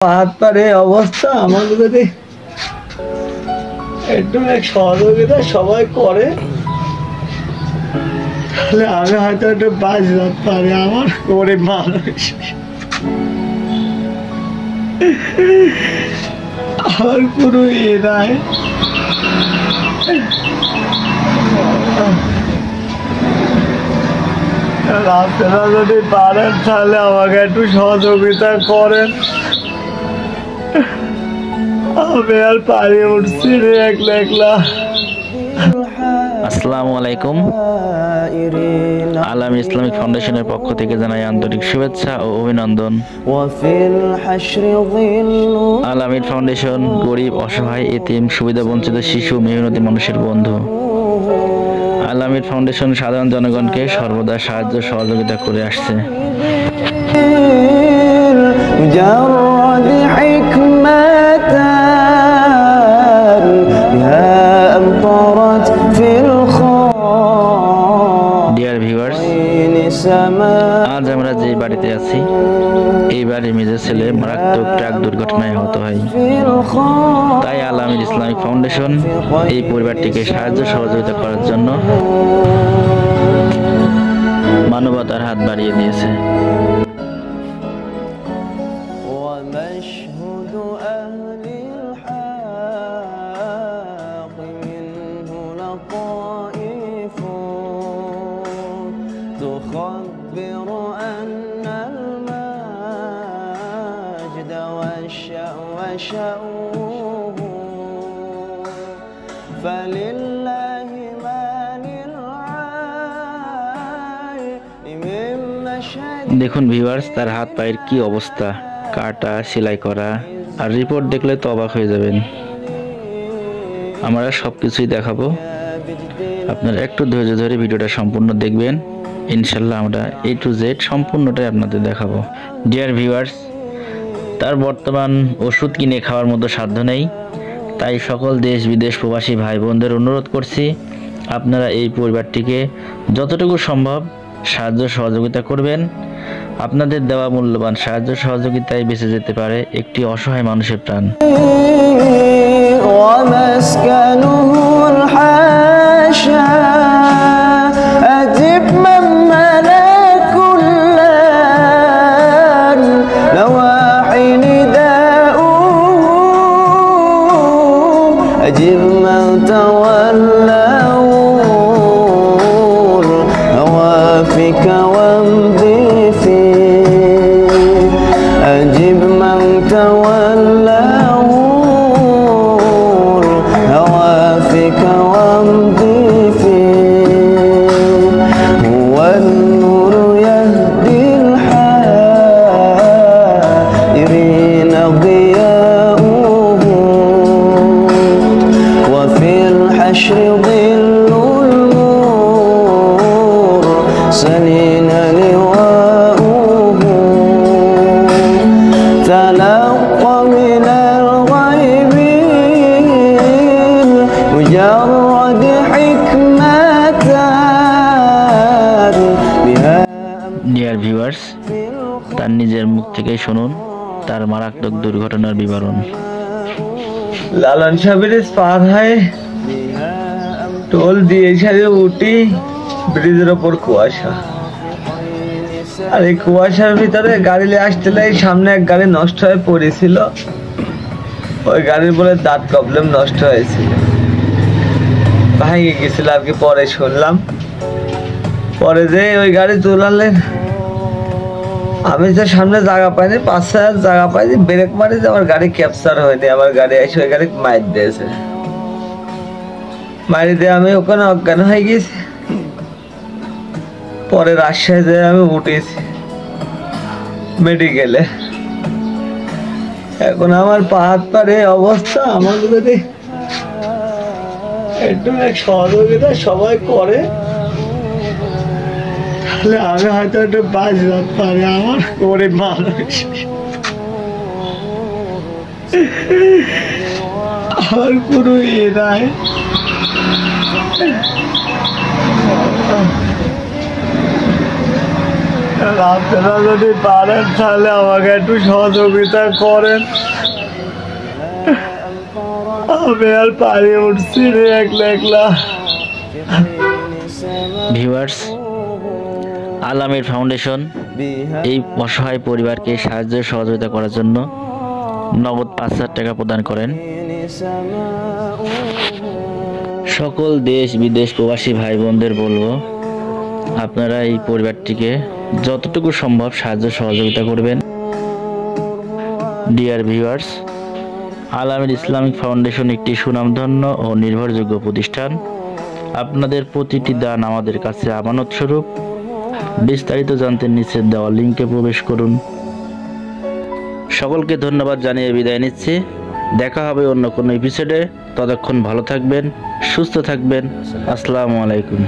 হাত পারে অবস্থা আমাকে যদি একটু সহযোগিতা সবাই করে তাহলে আমি হয়তো একটু বাঁচতে পারি। আমার গরিব মানুষ, আমার কোনো ইয়ে নাই। আপনারা যদি পারেন তাহলে আমাকে একটু সহযোগিতা করেন। আমি আর পারি উঠছি রে একলা একলা। আসসালামু আলাইকুম। আলাম ইসলামিক ফাউন্ডেশনের পক্ষ থেকে জানাই আন্তরিক শুভেচ্ছা ও অভিনন্দন। আলামিন ফাউন্ডেশন গরিব, অসহায়, এতিম, সুবিধাবঞ্চিত শিশু, মেহনতি মানুষের বন্ধু। আলামিন ফাউন্ডেশন সাধারণ জনগণকে সর্বদা সাহায্য সহযোগিতা করে আসছে। ডিয়ার ভিউয়ার্স, আজ আমরা যে বাড়িতে আছি এই বাড়ির মেজর ছেলে মারাত্মক ট্রাক দুর্ঘটনায় আহত হয়। তাই আলামিন ইসলামিক ফাউন্ডেশন এই পরিবারটিকে সাহায্য সহযোগিতা করার জন্য মানবতার হাত বাড়িয়ে দিয়েছে। تخبر أن المجد وشأوه فلله ما للعين من مشهد। দেখুন ভিউয়ার্স, তার হাত পায়ের কি অবস্থা, কাটা, সেলাই করা, আর রিপোর্ট দেখলে তো অবাক হয়ে যাবেন। আমরা সবকিছুই দেখাবো, আপনারা একটু ধৈর্য ধরে ভিডিওটা সম্পূর্ণ দেখবেন। ইনশাল্লাহ আমরা A to Z সম্পূর্ণটাই আপনাদের দেখাবো। ডিয়ার ভিউয়ার্স, তার বর্তমান ওষুধ কিনে খাওয়ার মতো সাধ্য নেই। তাই সকল দেশ বিদেশ প্রবাসী ভাই বোনদের অনুরোধ করছি, আপনারা এই পরিবারটিকে যতটুকু সম্ভব সাহায্য সহযোগিতা করবেন। আপনাদের দেওয়া মূল্যবান সাহায্য সহযোগিতায় বেঁচে যেতে পারে একটি অসহায় মানুষের প্রাণ। أجب من تولوا هوافك وامضي فيه أجب من تولوا هوافك وامضي فيه هو النور يهدي الحائرين ضياؤه وفي الحشر ظل المرسلين لواؤه تلقى من الغيب مجرد حكمة بها। ডিয়ার ভিউয়ার্স, তার নিজের মুখ থেকেই শুনুন তার মারাত্মক দুর্ঘটনার বিবরণ। লালন সাহেবের পার হয়, টোল দিয়ে সাথে উঠি, ব্রিজের ওপর কুয়াশা, আর এই কুয়াশার ভিতরে গাড়ি আসতে সামনে এক গাড়ি নষ্ট হয়ে পড়েছিল। ওই গাড়ির বলে দাঁত প্রবলেম নষ্ট হয়েছিল, ভেঙে গেছিল আর কি। পরে শুনলাম, পরে যে ওই গাড়ি তুলালেন, আমি যে সামনে জায়গা পাইনি, 5-6 জায়গা পাইনি, ব্রেক মারি যে আমার গাড়ি ক্যাপচার হয়নি। আমার গাড়ি এসে ওই গাড়ি মাইর দিয়েছে, মারি দিয়ে আমি ওখানে অজ্ঞান হয়ে গেছি। পরে রাজশাহী যেয়ে আমি উঠেছি মেডিকেলে। এখন আমার পা হাত পারে অবস্থা, আমাকে যদি একটু সহযোগিতা সবাই করে তাহলে আমি হয়তো একটু বাঁচতে পারি। আমার গরিব মানুষ, আমার কোনো ইয়ে নাই। আপনারা যদি পারেন তাহলে আমাকে একটু সহযোগিতা করেন, আমি আর পারি উঠছি রে একলা একলা। ভিউয়ার্স, আল আমির ফাউন্ডেশন এই অসহায় পরিবারকে সাহায্য সহযোগিতা করার জন্য নগদ 5,000 টাকা প্রদান করেন। সকল দেশ বিদেশ প্রবাসী ভাই বোনদের বলবো, আপনারা এই পরিবারটিকে যতটুকু সম্ভব সাহায্য সহযোগিতা করবেন। ডিয়ার ভিউয়ার্স, আল আমির ইসলামিক ফাউন্ডেশন একটি সুনামধন্য ও নির্ভরযোগ্য প্রতিষ্ঠান। আপনাদের প্রতিটি দান আমাদের কাছে আমানত স্বরূপ। বিস্তারিত জানতে নিচে দেওয়া লিঙ্কে প্রবেশ করুন। সকলকে ধন্যবাদ জানিয়ে বিদায় নিচ্ছি। দেখা হবে অন্য কোনো এপিসোডে। ততক্ষণ ভালো থাকবেন, সুস্থ থাকবেন। আসসালামু আলাইকুম।